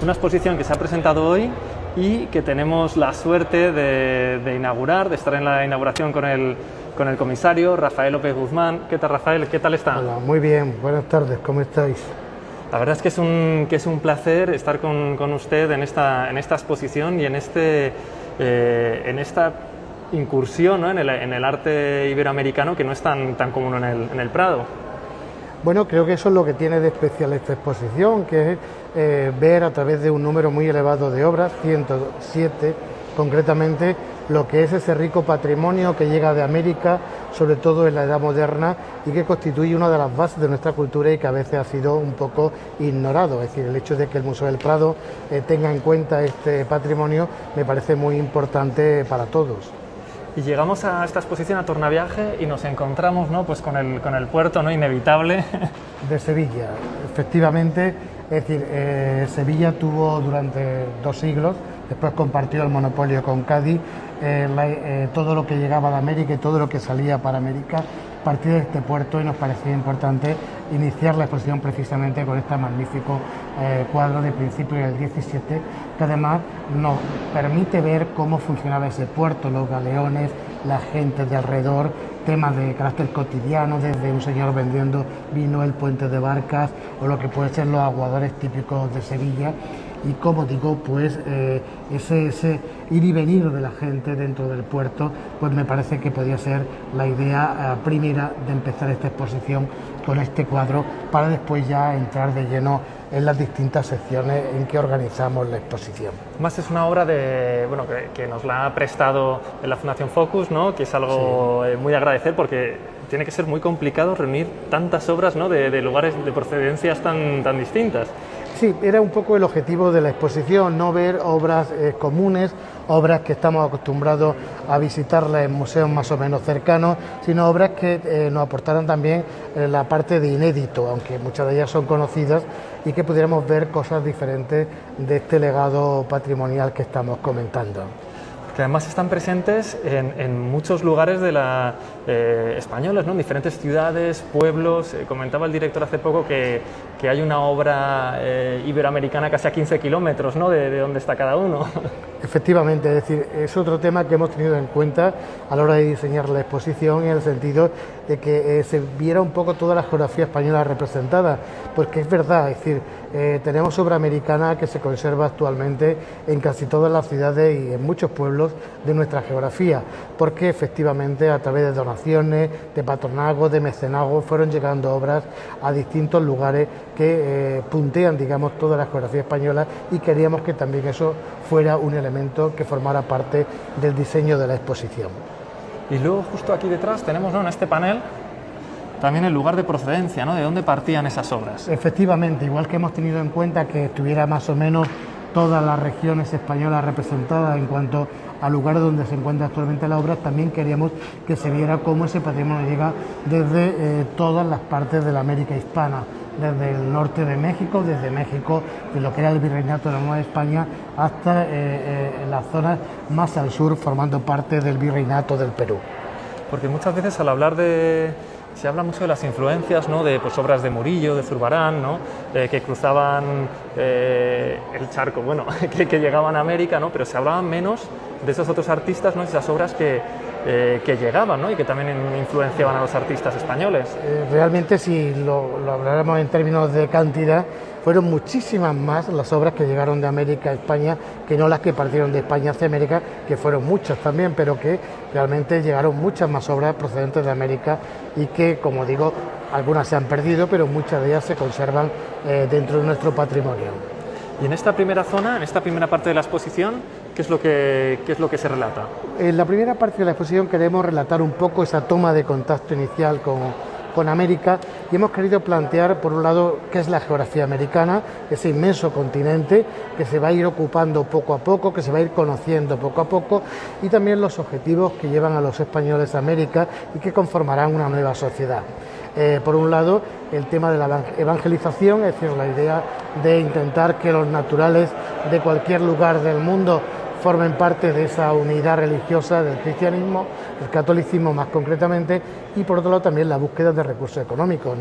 una exposición que se ha presentado hoy y que tenemos la suerte de inaugurar, de estar en la inauguración con el comisario Rafael López Guzmán. ¿Qué tal, Rafael? ¿Qué tal está? Hola, muy bien, buenas tardes, ¿cómo estáis? La verdad es que es un placer estar con usted en esta exposición y en esta incursión, ¿no?, en el arte iberoamericano, que no es tan común en el Prado. Bueno, creo que eso es lo que tiene de especial esta exposición, que es ver a través de un número muy elevado de obras, 107 concretamente, lo que es ese rico patrimonio que llega de América, sobre todo en la Edad Moderna, y que constituye una de las bases de nuestra cultura y que a veces ha sido un poco ignorado. Es decir, el hecho de que el Museo del Prado tenga en cuenta este patrimonio me parece muy importante para todos. Y llegamos a esta exposición, a Tornaviaje, y nos encontramos, ¿no?, pues con el puerto, ¿no?, inevitable de Sevilla. Efectivamente, es decir, Sevilla tuvo durante 2 siglos, después compartió el monopolio con Cádiz, todo lo que llegaba de América y todo lo que salía para América partía de este puerto, y nos parecía importante iniciar la exposición precisamente con este magnífico cuadro de principios del 17, que además nos permite ver cómo funcionaba ese puerto, los galeones, la gente de alrededor, temas de carácter cotidiano, desde un señor vendiendo vino, el puente de barcas, o lo que pueden ser los aguadores típicos de Sevilla. Y como digo, pues ese ir y venir de la gente dentro del puerto, pues me parece que podría ser la idea primera de empezar esta exposición con este cuadro, para después ya entrar de lleno en las distintas secciones en que organizamos la exposición. Además es una obra que nos la ha prestado la Fundación Focus, ¿no?, que es algo muy de agradecer, porque tiene que ser muy complicado reunir tantas obras, ¿no?, de lugares de procedencias tan distintas. Sí, era un poco el objetivo de la exposición, no ver obras comunes, obras que estamos acostumbrados a visitarlas en museos más o menos cercanos, sino obras que nos aportaran también la parte de inédito, aunque muchas de ellas son conocidas, y que pudiéramos ver cosas diferentes de este legado patrimonial que estamos comentando. Que además están presentes en muchos lugares españoles, ¿no?, en diferentes ciudades, pueblos. Comentaba el director hace poco que hay una obra iberoamericana casi a 15 kilómetros, ¿no?, de donde está cada uno. Efectivamente, es decir, es otro tema que hemos tenido en cuenta a la hora de diseñar la exposición, en el sentido de que se viera un poco toda la geografía española representada, porque es verdad, es decir, tenemos obra americana que se conserva actualmente en casi todas las ciudades y en muchos pueblos de nuestra geografía, porque efectivamente a través de donaciones, de patronazgo, de mecenazgo, fueron llegando obras a distintos lugares que puntean, digamos, toda la geografía española, y queríamos que también eso fuera un elemento que formara parte del diseño de la exposición. Y luego justo aquí detrás tenemos, ¿no?, en este panel también el lugar de procedencia, ¿no?, de dónde partían esas obras. Efectivamente, igual que hemos tenido en cuenta que estuviera más o menos todas las regiones españolas representadas en cuanto al lugar donde se encuentra actualmente la obra, también queríamos que se viera cómo ese patrimonio llega desde todas las partes de la América hispana, desde el norte de México, desde México, de lo que era el Virreinato de la Nueva España, hasta las zonas más al sur, formando parte del Virreinato del Perú. Porque muchas veces al hablar se habla mucho de las influencias, ¿no?, de obras de Murillo, de Zurbarán, ¿no?, que cruzaban el charco, bueno, que llegaban a América, ¿no?, pero se hablaban menos de esos otros artistas, ¿no?, esas obras que llegaban, ¿no?, y que también influenciaban a los artistas españoles. Realmente, si lo habláramos en términos de cantidad, fueron muchísimas más las obras que llegaron de América a España que no las que partieron de España hacia América, que fueron muchas también, pero que realmente llegaron muchas más obras procedentes de América, y que, como digo, algunas se han perdido, pero muchas de ellas se conservan dentro de nuestro patrimonio. Y en esta primera zona, en esta primera parte de la exposición, ¿qué es lo que se relata? En la primera parte de la exposición queremos relatar un poco esa toma de contacto inicial con América, y hemos querido plantear, por un lado, qué es la geografía americana, ese inmenso continente que se va a ir ocupando poco a poco, que se va a ir conociendo poco a poco, y también los objetivos que llevan a los españoles a América y que conformarán una nueva sociedad. Por un lado, el tema de la evangelización, es decir, la idea de intentar que los naturales de cualquier lugar del mundo formen parte de esa unidad religiosa del cristianismo, el catolicismo más concretamente, y por otro lado también la búsqueda de recursos económicos.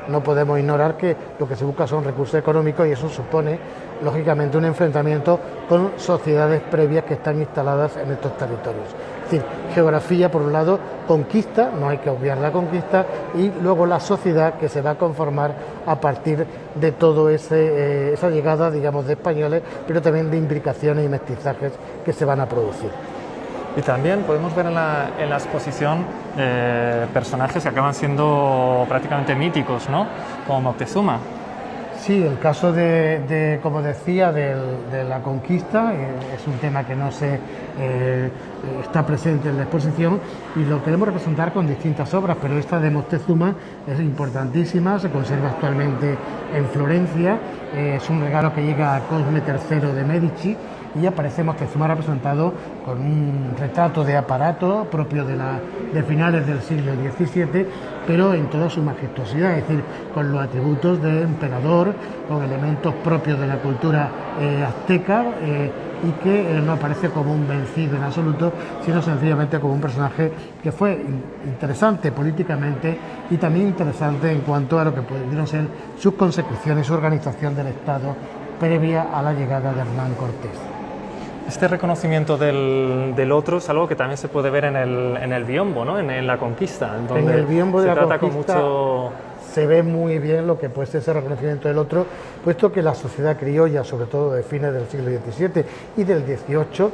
No podemos ignorar que lo que se busca son recursos económicos y eso supone lógicamente un enfrentamiento con sociedades previas que están instaladas en estos territorios. Es decir, geografía por un lado, conquista, no hay que obviar la conquista, y luego la sociedad que se va a conformar a partir de todo esa llegada, digamos, de españoles, pero también de imbricaciones y mestizajes que se van a producir. Y también podemos ver en la exposición personajes que acaban siendo prácticamente míticos, ¿no? Como Moctezuma. Sí, el caso como decía, de la conquista es un tema que no está presente en la exposición y lo queremos representar con distintas obras, pero esta de Moctezuma es importantísima, se conserva actualmente en Florencia, es un regalo que llega a Cosme III de Medici y aparece Moctezuma representado con un retrato de aparato propio de finales del siglo XVII, pero en toda su majestuosidad, es decir, con los atributos de emperador, con elementos propios de la cultura azteca y que no aparece como un vencido en absoluto, sino sencillamente como un personaje que fue interesante políticamente y también interesante en cuanto a lo que pudieron ser sus consecuciones y su organización del Estado previa a la llegada de Hernán Cortés. Este reconocimiento del otro es algo que también se puede ver en el biombo, ¿no? En la conquista, donde en el biombo de se la trata conquista con mucho... se ve muy bien lo que puede ser ese reconocimiento del otro, puesto que la sociedad criolla, sobre todo de fines del siglo XVII y del XVIII,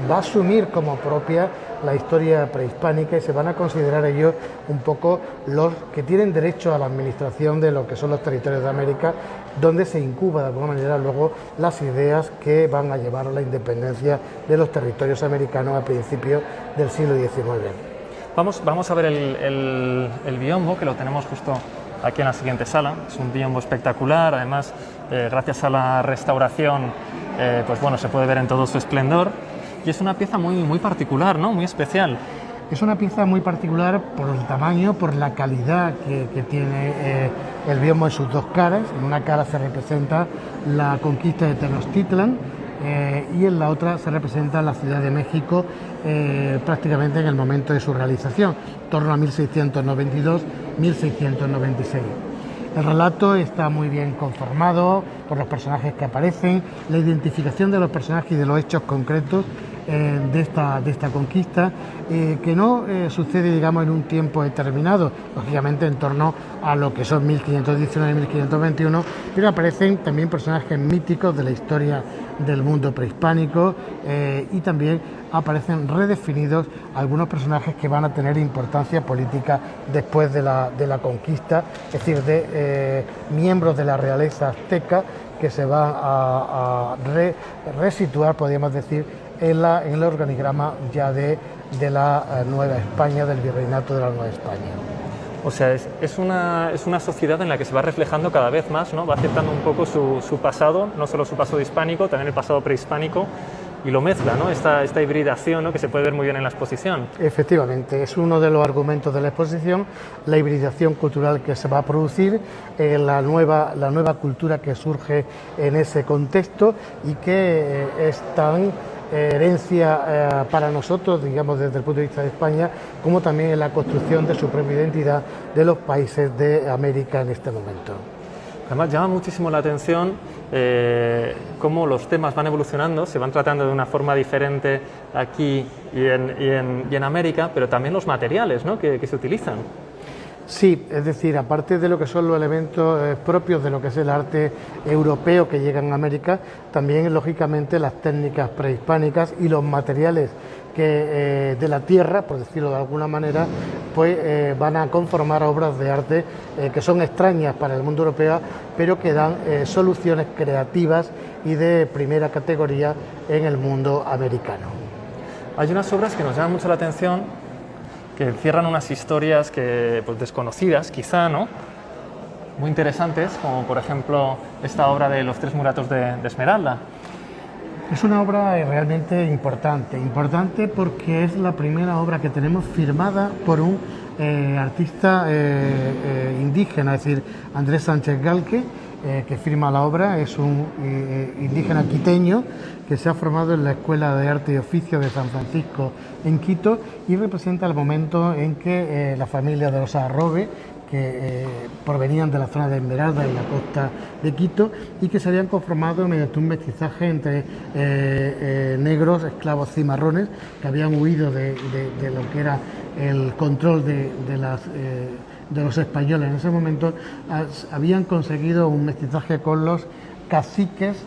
va a asumir como propia la historia prehispánica y se van a considerar ellos un poco los que tienen derecho a la administración de lo que son los territorios de América, donde se incuba de alguna manera luego las ideas que van a llevar a la independencia de los territorios americanos a principios del siglo XIX. Vamos a ver el biombo, que lo tenemos justo aquí en la siguiente sala. Es un biombo espectacular, además, gracias a la restauración, pues bueno, se puede ver en todo su esplendor. Y es una pieza muy particular, ¿no? Muy especial. Es una pieza muy particular por el tamaño, por la calidad que tiene el biombo en sus dos caras. En una cara se representa la conquista de Tenochtitlan y en la otra se representa la Ciudad de México prácticamente en el momento de su realización, en torno a 1692-1696. El relato está muy bien conformado por los personajes que aparecen, la identificación de los personajes y de los hechos concretos de esta conquista, que no sucede, digamos, en un tiempo determinado, lógicamente en torno a lo que son 1519 y 1521, pero aparecen también personajes míticos de la historia del mundo prehispánico y también aparecen redefinidos algunos personajes que van a tener importancia política después de la conquista, es decir, de miembros de la realeza azteca que se van a resituar, podríamos decir, en el organigrama ya de la Nueva España, del virreinato de la Nueva España. O sea, es una sociedad en la que se va reflejando cada vez más, ¿no? Va aceptando un poco su pasado, no solo su pasado hispánico, también el pasado prehispánico, y lo mezcla, ¿no? Esta hibridación, ¿no? Que se puede ver muy bien en la exposición. Efectivamente, es uno de los argumentos de la exposición, la hibridación cultural que se va a producir, la nueva cultura que surge en ese contexto y que es tan herencia para nosotros, digamos, desde el punto de vista de España, como también en la construcción de su propia identidad de los países de América en este momento. Además, llama muchísimo la atención cómo los temas van evolucionando, se van tratando de una forma diferente aquí y en América, pero también los materiales, ¿no? que se utilizan. Sí, es decir, aparte de lo que son los elementos propios de lo que es el arte europeo que llegan a América, también lógicamente las técnicas prehispánicas y los materiales de la tierra, por decirlo de alguna manera, pues van a conformar obras de arte que son extrañas para el mundo europeo, pero que dan soluciones creativas y de primera categoría en el mundo americano. Hay unas obras que nos llaman mucho la atención, que encierran unas historias pues, desconocidas, quizá, ¿no? Muy interesantes, como por ejemplo esta obra de Los tres mulatos de Esmeralda. Es una obra realmente importante porque es la primera obra que tenemos firmada por un artista indígena, es decir, Andrés Sánchez Galque, que firma la obra es un indígena quiteño que se ha formado en la Escuela de Arte y Oficio de San Francisco en Quito y representa el momento en que la familia de los Arrobe, que provenían de la zona de Esmeralda en la costa de Quito y que se habían conformado mediante un mestizaje entre negros, esclavos cimarrones que habían huido de lo que era el control de los españoles. En ese momento habían conseguido un mestizaje con los caciques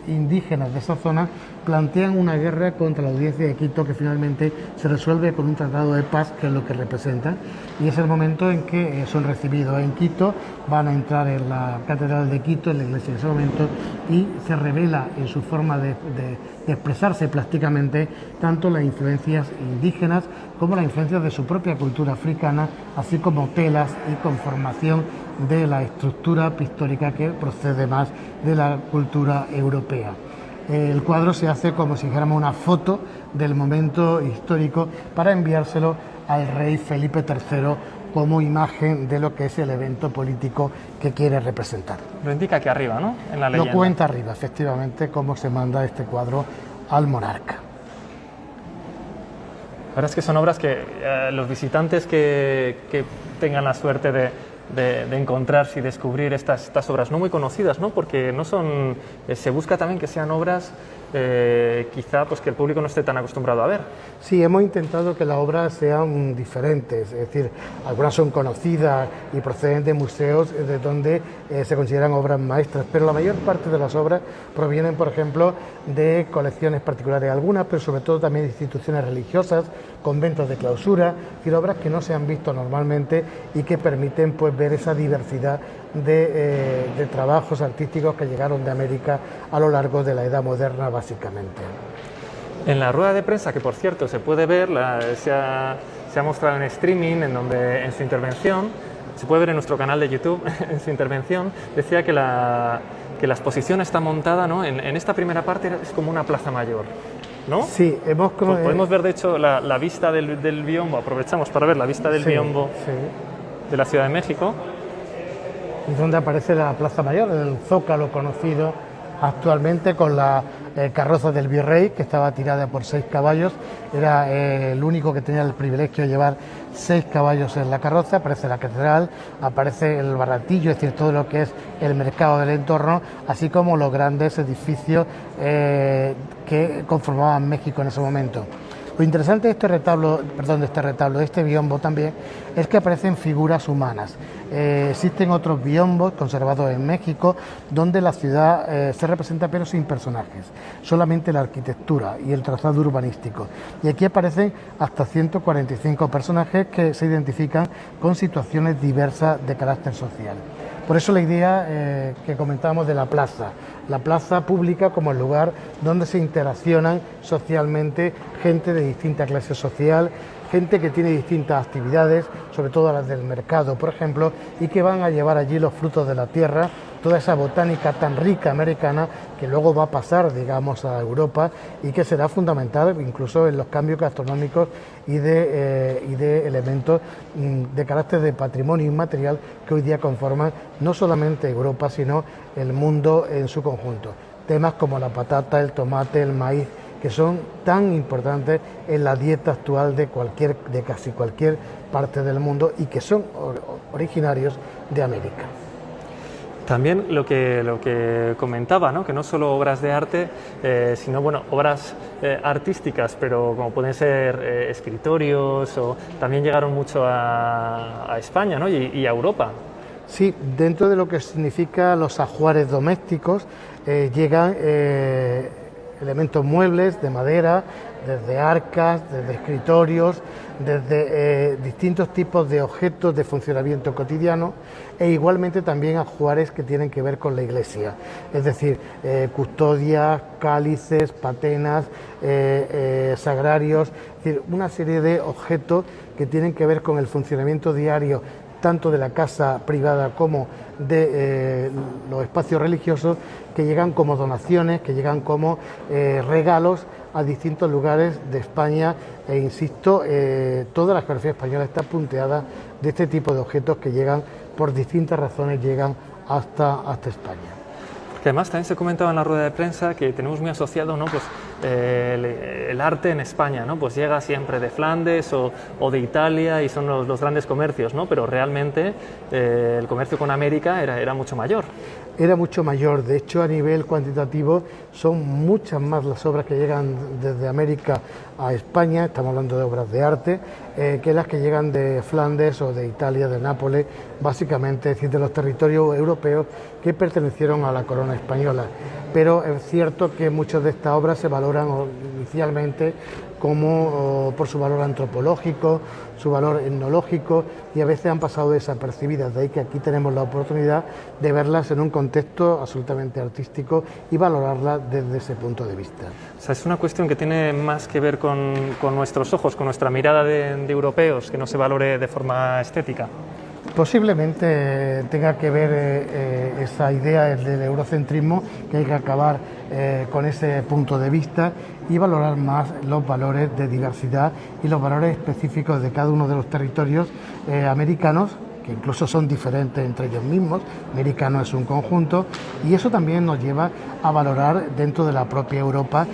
indígenas de esa zona, plantean una guerra contra la audiencia de Quito que finalmente se resuelve con un tratado de paz, que es lo que representa, y es el momento en que son recibidos en Quito, van a entrar en la Catedral de Quito, en la iglesia en ese momento, y se revela en su forma de expresarse plásticamente tanto las influencias indígenas como las influencias de su propia cultura africana, así como telas y conformación de la estructura pictórica que procede más de la cultura europea. El cuadro se hace como si dijéramos una foto del momento histórico para enviárselo al rey Felipe III como imagen de lo que es el evento político que quiere representar. Lo indica aquí arriba, ¿no? En la leyenda. Lo cuenta arriba, efectivamente, cómo se manda este cuadro al monarca. La verdad es que son obras que los visitantes que tengan la suerte de encontrarse y descubrir estas obras no muy conocidas, ¿no? Porque no son, se busca también que sean obras quizá pues que el público no esté tan acostumbrado a ver. Sí, hemos intentado que las obras sean diferentes, es decir, algunas son conocidas y proceden de museos de donde se consideran obras maestras, pero la mayor parte de las obras provienen, por ejemplo, de colecciones particulares, algunas, pero sobre todo también de instituciones religiosas, conventos de clausura, es decir, obras que no se han visto normalmente y que permiten pues ver esa diversidad de trabajos artísticos que llegaron de América a lo largo de la Edad Moderna, básicamente. En la rueda de prensa, que por cierto se puede ver, se ha mostrado en streaming, en donde en su intervención, se puede ver en nuestro canal de YouTube, en su intervención, decía que la exposición está montada, ¿no? En esta primera parte es como una plaza mayor, ¿no? Sí, podemos ver de hecho la vista del biombo, aprovechamos para ver la vista del biombo de la Ciudad de México. Es donde aparece la Plaza Mayor, el zócalo conocido actualmente con la carroza del virrey, que estaba tirada por 6 caballos, era el único que tenía el privilegio de llevar 6 caballos en la carroza. Aparece la catedral, aparece el baratillo, es decir, todo lo que es el mercado del entorno, así como los grandes edificios que conformaban México en ese momento. Lo interesante de de este biombo también, es que aparecen figuras humanas. Existen otros biombos conservados en México donde la ciudad se representa pero sin personajes, solamente la arquitectura y el trazado urbanístico. Y aquí aparecen hasta 145 personajes que se identifican con situaciones diversas de carácter social. Por eso la idea que comentábamos de la plaza pública como el lugar donde se interaccionan socialmente gente de distinta clase social, gente que tiene distintas actividades, sobre todo las del mercado, por ejemplo, y que van a llevar allí los frutos de la tierra, toda esa botánica tan rica americana que luego va a pasar, digamos, a Europa y que será fundamental incluso en los cambios gastronómicos y de elementos de carácter de patrimonio inmaterial que hoy día conforman no solamente Europa, sino el mundo en su conjunto. Temas como la patata, el tomate, el maíz, que son tan importantes en la dieta actual de casi cualquier parte del mundo y que son originarios de América. También lo que comentaba, ¿no? Que no solo obras de arte, sino bueno, obras artísticas, pero como pueden ser escritorios, o también llegaron mucho a España, ¿no? y a Europa. Sí, dentro de lo que significa los ajuares domésticos llegan elementos muebles de madera, desde arcas, desde escritorios, desde distintos tipos de objetos de funcionamiento cotidiano e igualmente también ajuares que tienen que ver con la iglesia, es decir, custodias, cálices, patenas, sagrarios, es decir, una serie de objetos que tienen que ver con el funcionamiento diario tanto de la casa privada como de los espacios religiosos, que llegan como donaciones, que llegan como regalos a distintos lugares de España e insisto, toda la geografía española está punteada de este tipo de objetos que llegan por distintas razones, llegan hasta España. Que además también se comentaba en la rueda de prensa que tenemos muy asociado, ¿no? Pues, el arte en España, ¿no? Pues llega siempre de Flandes o de Italia y son los grandes comercios, ¿no? Pero realmente el comercio con América era mucho mayor. Era mucho mayor, de hecho a nivel cuantitativo son muchas más las obras que llegan desde América a España, estamos hablando de obras de arte, que las que llegan de Flandes o de Italia, de Nápoles, básicamente, es decir, de los territorios europeos que pertenecieron a la corona española. Pero es cierto que muchas de estas obras se valoran inicialmente como por su valor antropológico, su valor etnológico, y a veces han pasado desapercibidas, de ahí que aquí tenemos la oportunidad de verlas en un contexto absolutamente artístico y valorarlas desde ese punto de vista. O sea, es una cuestión que tiene más que ver con nuestros ojos, con nuestra mirada de europeos, que no se valore de forma estética. Posiblemente tenga que ver esa idea del eurocentrismo, que hay que acabar con ese punto de vista y valorar más los valores de diversidad y los valores específicos de cada uno de los territorios americanos, que incluso son diferentes entre ellos mismos. Americano es un conjunto, y eso también nos lleva a valorar dentro de la propia Europa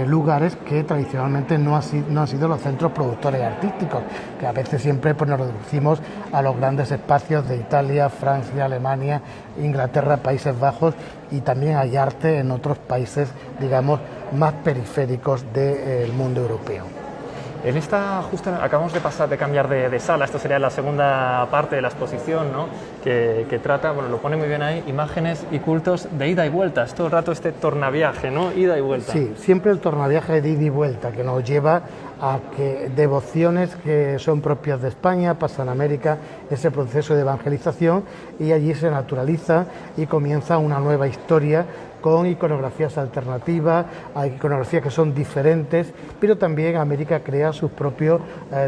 lugares que tradicionalmente no han sido los centros productores artísticos, que a veces siempre pues, nos reducimos a los grandes espacios de Italia, Francia, Alemania, Inglaterra, Países Bajos, y también hay arte en otros países, digamos, más periféricos del mundo europeo. En esta justo acabamos de cambiar de sala, esto sería la segunda parte de la exposición, ¿no? que trata, bueno, lo pone muy bien ahí, imágenes y cultos de ida y vuelta, es todo el rato este tornaviaje, ¿no? Ida y vuelta. Sí, siempre el tornaviaje de ida y vuelta, que nos lleva a que devociones que son propias de España pasan a América, ese proceso de evangelización, y allí se naturaliza y comienza una nueva historia con iconografías alternativas, hay iconografías que son diferentes, pero también América crea sus propias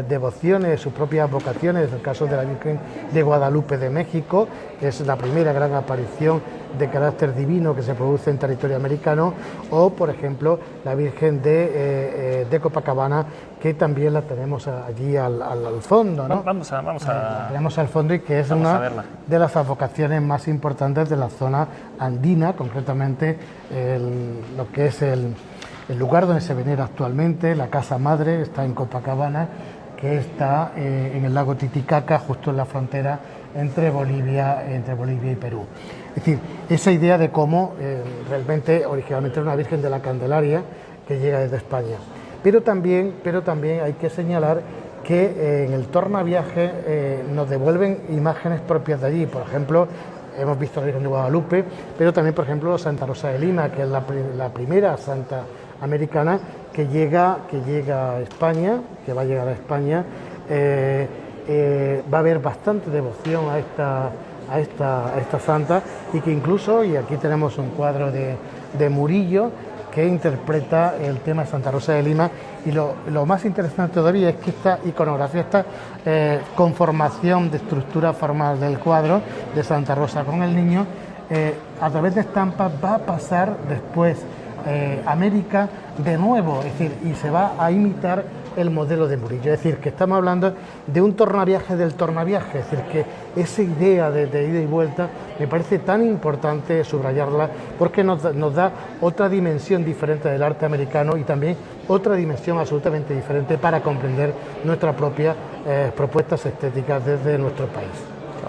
devociones, sus propias vocaciones. En el caso de la Virgen de Guadalupe de México, que es la primera gran aparición de carácter divino que se produce en territorio americano, o por ejemplo la Virgen de Copacabana, que también la tenemos allí al fondo, ¿no? La tenemos al fondo, y que es una de las advocaciones más importantes de la zona andina, concretamente lo que es el lugar donde se venera actualmente, la Casa Madre, está en Copacabana, que está en el lago Titicaca, justo en la frontera entre Bolivia y Perú. Es decir, esa idea de cómo realmente originalmente era una Virgen de la Candelaria que llega desde España. Pero también hay que señalar que en el tornaviaje nos devuelven imágenes propias de allí. Por ejemplo, hemos visto la Virgen de Guadalupe, pero también, por ejemplo, Santa Rosa de Lima, que es la primera santa americana que llega a España, que va a llegar a España. Va a haber bastante devoción a esta santa, y que incluso, y aquí tenemos un cuadro de Murillo que interpreta el tema de Santa Rosa de Lima, y lo más interesante todavía es que esta iconografía, esta conformación de estructura formal del cuadro de Santa Rosa con el niño, a través de estampas va a pasar después América de nuevo, es decir, y se va a imitar el modelo de Murillo. Es decir, que estamos hablando de un tornaviaje del tornaviaje, es decir, que esa idea de ida y vuelta me parece tan importante subrayarla, porque nos da otra dimensión diferente del arte americano, y también otra dimensión absolutamente diferente para comprender nuestras propias propuestas estéticas desde nuestro país.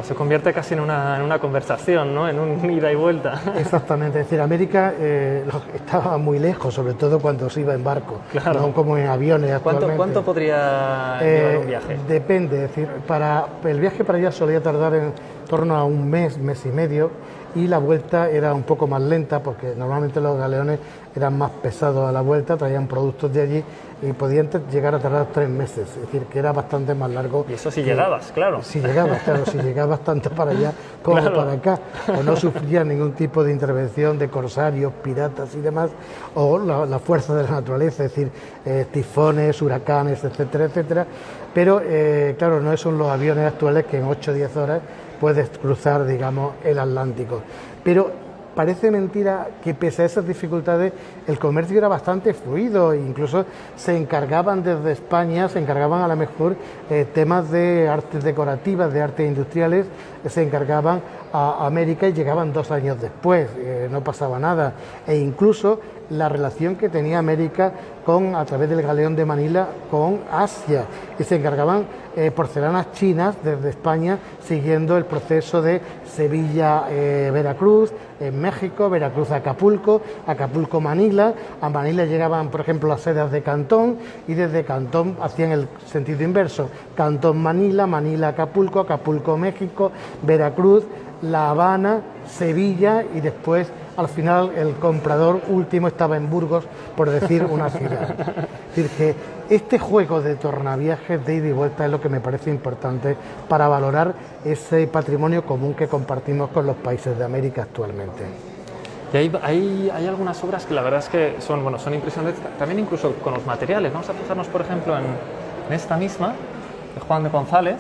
Se convierte casi en una conversación, ¿no? En un ida y vuelta. Exactamente, es decir, América estaba muy lejos, sobre todo cuando se iba en barco, claro. No como en aviones actualmente. ¿Cuánto podría llevar un viaje? Depende, es decir, el viaje para allá solía tardar en torno a un mes y medio, y la vuelta era un poco más lenta, porque normalmente los galeones eran más pesados a la vuelta, traían productos de allí y podían llegar a tardar 3 meses, es decir, que era bastante más largo. Y eso si llegabas, claro. Si llegabas tanto para allá como para acá, o no sufrías ningún tipo de intervención de corsarios, piratas y demás, o la fuerza de la naturaleza, es decir, tifones, huracanes, etcétera, etcétera. Pero, claro, no son los aviones actuales que en 8 o 10 horas puedes cruzar, digamos, el Atlántico. Pero parece mentira que pese a esas dificultades el comercio era bastante fluido, e incluso se encargaban desde España, se encargaban a lo mejor temas de artes decorativas, de artes industriales, se encargaban a América y llegaban 2 años después, no pasaba nada. E incluso la relación que tenía América a través del galeón de Manila con Asia, y se encargaban porcelanas chinas desde España, siguiendo el proceso de Sevilla-Veracruz, en México, Veracruz-Acapulco, Acapulco-Manila. A Manila llegaban, por ejemplo, las sedas de Cantón, y desde Cantón hacían el sentido inverso: Cantón-Manila, Manila-Acapulco, Acapulco-México, Veracruz, La Habana, Sevilla, y después al final el comprador último estaba en Burgos, por decir una ciudad. Es decir, que este juego de tornaviajes de ida y vuelta es lo que me parece importante para valorar ese patrimonio común que compartimos con los países de América actualmente. Y hay algunas obras que la verdad es que son, bueno, son impresionantes, también incluso con los materiales. Vamos a fijarnos, por ejemplo, en esta misma, de Juan de González.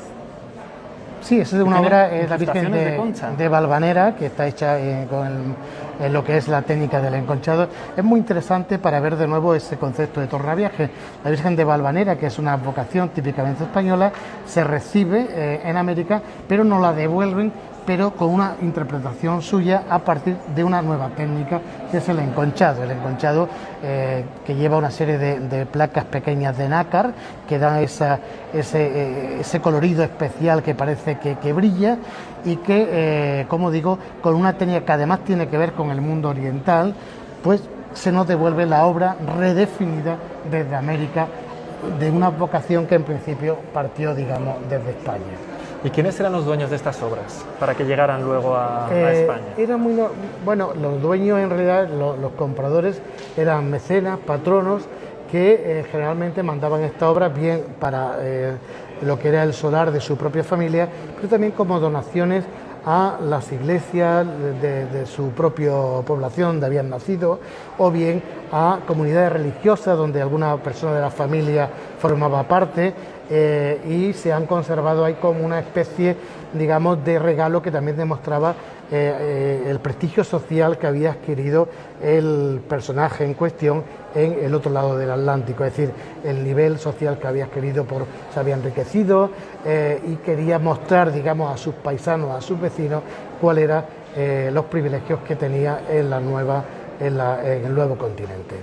Sí, esa es una obra, la Virgen de de Valvanera, que está hecha con lo que es la técnica del enconchado. Es muy interesante para ver de nuevo ese concepto de tornaviaje. La Virgen de Valvanera, que es una vocación típicamente española, se recibe en América, pero no la devuelven, pero con una interpretación suya a partir de una nueva técnica, que es el enconchado. El enconchado que lleva una serie de placas pequeñas de nácar que dan ese colorido especial que parece que brilla, y que, como digo, con una técnica que además tiene que ver con el mundo oriental, pues se nos devuelve la obra redefinida desde América, de una vocación que en principio partió, digamos, desde España. ¿Y quiénes eran los dueños de estas obras para que llegaran luego a España? Bueno, los dueños, en realidad, los compradores eran mecenas, patronos, que generalmente mandaban esta obra bien para lo que era el solar de su propia familia, pero también como donaciones a las iglesias de su propia población donde habían nacido, o bien a comunidades religiosas donde alguna persona de la familia formaba parte, y se han conservado ahí como una especie, digamos, de regalo que también demostraba el prestigio social que había adquirido el personaje en cuestión en el otro lado del Atlántico. Es decir, el nivel social que había adquirido se había enriquecido, y quería mostrar, digamos, a sus paisanos, a sus vecinos, cuáles eran los privilegios que tenía en el nuevo continente.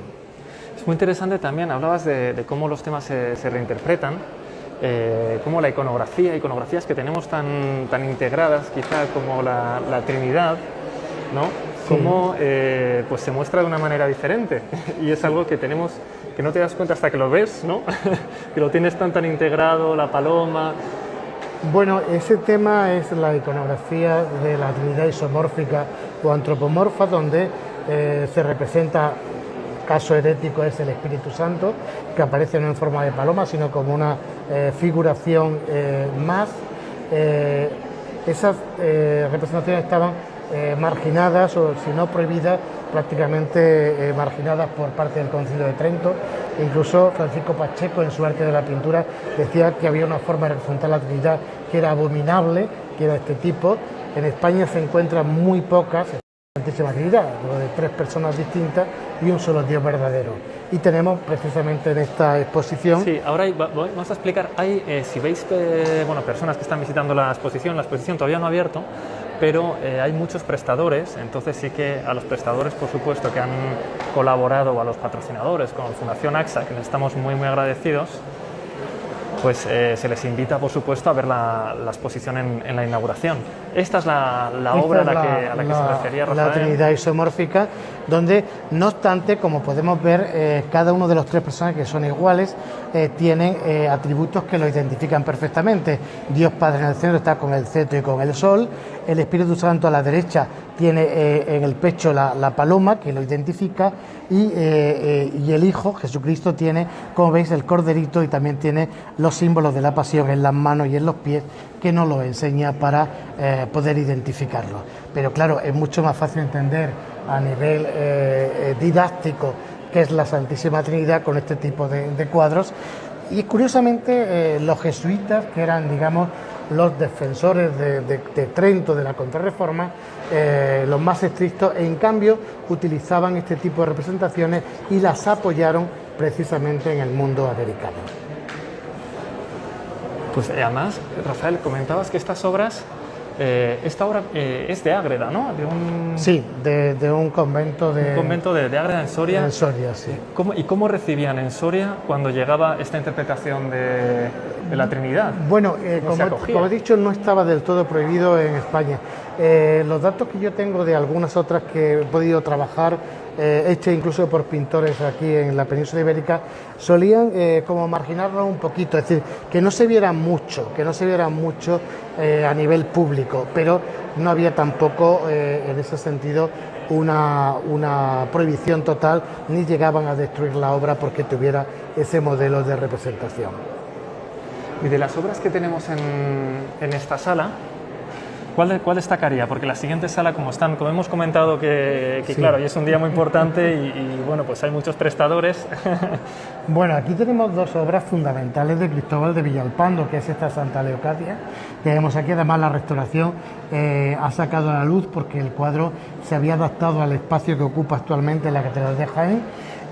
Es muy interesante también, hablabas de cómo los temas se reinterpretan, cómo la iconografías que tenemos tan integradas, quizá como la Trinidad, ¿no? Sí. Cómo pues se muestra de una manera diferente, y es algo que tenemos, que no te das cuenta hasta que lo ves, ¿no? Que lo tienes tan integrado, la paloma. Bueno, ese tema es la iconografía de la Trinidad isomórfica o antropomorfa, donde se representa, caso herético es el Espíritu Santo, que aparece no en forma de paloma, sino como una figuración más. Esas representaciones estaban marginadas, o si no prohibidas, prácticamente marginadas por parte del Concilio de Trento. Incluso Francisco Pacheco, en su Arte de la Pintura, decía que había una forma de representar la Trinidad que era abominable, que era este tipo. En España se encuentran muy pocas Santísima Trinidad, de 3 personas distintas y un solo Dios verdadero. Y tenemos precisamente en esta exposición... Sí, ahora vamos a explicar, si veis personas que están visitando la exposición todavía no ha abierto, pero hay muchos prestadores, entonces sí que a los prestadores, por supuesto, que han colaborado, o a los patrocinadores, como Fundación AXA, que les estamos muy agradecidos, pues se les invita, por supuesto, a ver la exposición en la inauguración. Esta es la obra a la que se refería Rafael. La Trinidad isomórfica, donde, no obstante, como podemos ver, cada uno de los 3 personajes, que son iguales, tienen atributos que lo identifican perfectamente. Dios Padre en el centro está con el cetro y con el sol. El Espíritu Santo a la derecha tiene en el pecho la paloma, que lo identifica, y el Hijo, Jesucristo, tiene, como veis, el corderito, y también tiene los símbolos de la pasión en las manos y en los pies, que nos lo enseña para poder identificarlo. Pero claro, es mucho más fácil entender a nivel didáctico qué es la Santísima Trinidad con este tipo de cuadros. Y curiosamente los jesuitas, que eran, digamos, los defensores de Trento, de la Contrarreforma, los más estrictos, en cambio utilizaban este tipo de representaciones y las apoyaron precisamente en el mundo americano. Pues además, Rafael, comentabas que estas obras, esta obra es de Ágreda, ¿no? Sí, de un convento de... Un convento de Ágreda, en Soria. En Soria, sí. ¿Y cómo recibían en Soria cuando llegaba esta interpretación de la Trinidad? Bueno, como he dicho, no estaba del todo prohibido en España. Los datos que yo tengo de algunas otras que he podido trabajar, hechas incluso por pintores aquí en la península ibérica, solían como marginarlo un poquito, es decir, que no se vieran mucho, a nivel público, pero no había tampoco en ese sentido una prohibición total, ni llegaban a destruir la obra porque tuviera ese modelo de representación. Y de las obras que tenemos en esta sala, ¿cuál destacaría? Porque la siguiente sala, como hemos comentado que sí, claro, hoy es un día muy importante y bueno, pues hay muchos prestadores. Bueno, aquí tenemos dos obras fundamentales de Cristóbal de Villalpando, que es esta Santa Leocadia, que vemos aquí. Además, la restauración ha sacado a la luz porque el cuadro se había adaptado al espacio que ocupa actualmente la Catedral de Jaén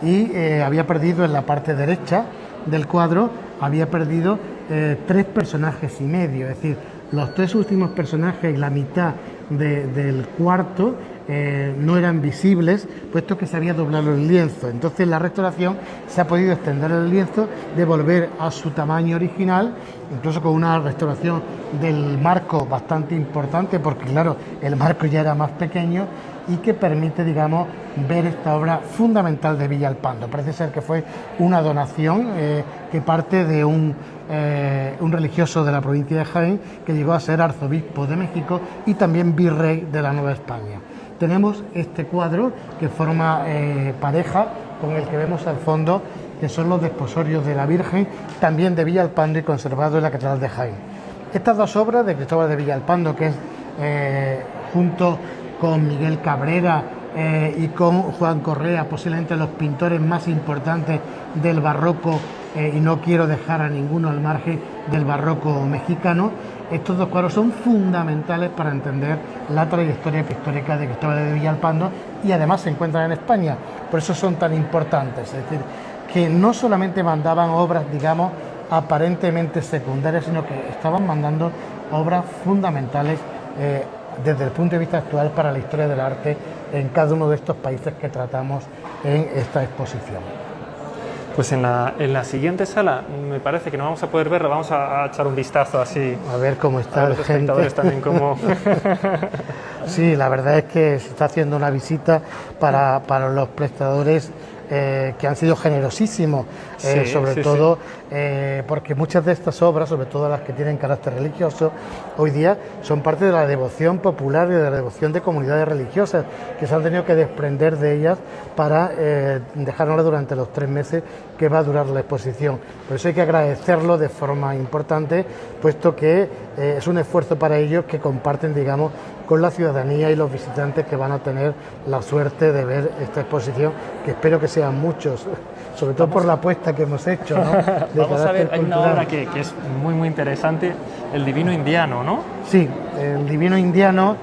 y había perdido en la parte derecha del cuadro, había perdido 3 personajes y medio, es decir, los 3 últimos personajes y la mitad del cuarto no eran visibles, puesto que se había doblado el lienzo. Entonces, en la restauración se ha podido extender el lienzo, devolver a su tamaño original, incluso con una restauración del marco bastante importante, porque claro, el marco ya era más pequeño, y que permite, digamos, ver esta obra fundamental de Villalpando. Parece ser que fue una donación que parte de un religioso de la provincia de Jaén, que llegó a ser arzobispo de México y también virrey de la Nueva España. Tenemos este cuadro que forma pareja con el que vemos al fondo, que son los desposorios de la Virgen, también de Villalpando y conservado en la Catedral de Jaén. Estas dos obras de Cristóbal de Villalpando, que es junto con Miguel Cabrera y con Juan Correa, posiblemente los pintores más importantes del barroco, y no quiero dejar a ninguno al margen del barroco mexicano. Estos dos cuadros son fundamentales para entender la trayectoria pictórica de Cristóbal de Villalpando y además se encuentran en España, por eso son tan importantes. Es decir, que no solamente mandaban obras, digamos, aparentemente secundarias, sino que estaban mandando obras fundamentales desde el punto de vista actual para la historia del arte en cada uno de estos países que tratamos en esta exposición. Pues en la siguiente sala me parece que no vamos a poder verlo, vamos a echar un vistazo así. A ver cómo está los espectadores también como... Sí, la verdad es que se está haciendo una visita para los prestadores que han sido generosísimos, sobre todo porque muchas de estas obras, sobre todo las que tienen carácter religioso, hoy día son parte de la devoción popular y de la devoción de comunidades religiosas que se han tenido que desprender de ellas para dejarlas durante los 3 meses que va a durar la exposición. Por eso hay que agradecerlo de forma importante, puesto que es un esfuerzo para ellos que comparten, digamos, con la ciudadanía y los visitantes que van a tener la suerte de ver esta exposición, que espero que sean muchos, sobre todo por la apuesta que hemos hecho, ¿no? Vamos a ver, hay una obra que es muy muy interesante, el Divino Indiano, ¿no? Sí, el Divino Indiano,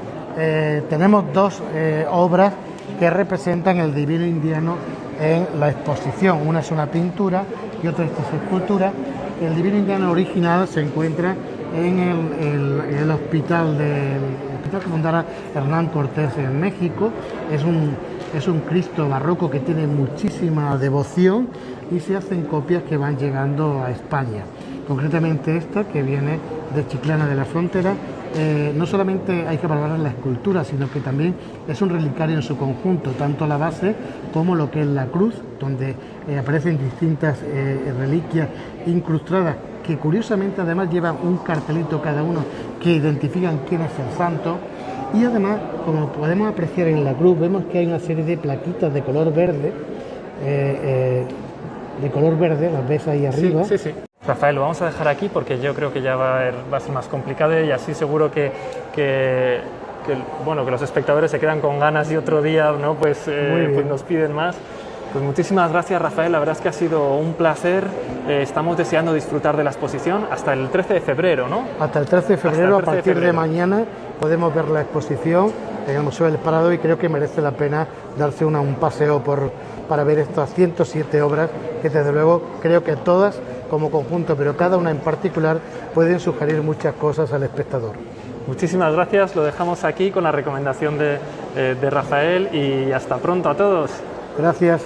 tenemos 2 obras que representan el Divino Indiano en la exposición. Una es una pintura y otra es escultura. El Divino Indiano original se encuentra en el hospital que fundara Hernán Cortés en México. Es un Cristo barroco que tiene muchísima devoción y se hacen copias que van llegando a España. Concretamente esta, que viene de Chiclana de la Frontera, no solamente hay que valorar la escultura, sino que también es un relicario en su conjunto, tanto la base como lo que es la cruz, donde aparecen distintas reliquias incrustadas, que curiosamente además llevan un cartelito cada uno que identifican quién es el santo. Y además, como podemos apreciar en la cruz, vemos que hay una serie de plaquitas de color verde, las ves ahí arriba. Sí, sí, sí. Rafael, lo vamos a dejar aquí porque yo creo que ya va a ser más complicado y así seguro que los espectadores se quedan con ganas y otro día, ¿no? Pues nos piden más. Pues muchísimas gracias, Rafael, la verdad es que ha sido un placer. Estamos deseando disfrutar de la exposición hasta el 13 de febrero, ¿no? Hasta el 13 de febrero, a partir de mañana, podemos ver la exposición en el Museo del Prado y creo que merece la pena darse un paseo para ver estas 107 obras que desde luego creo que todas como conjunto, pero cada una en particular, pueden sugerir muchas cosas al espectador. Muchísimas gracias, lo dejamos aquí con la recomendación de Rafael y hasta pronto a todos. Gracias.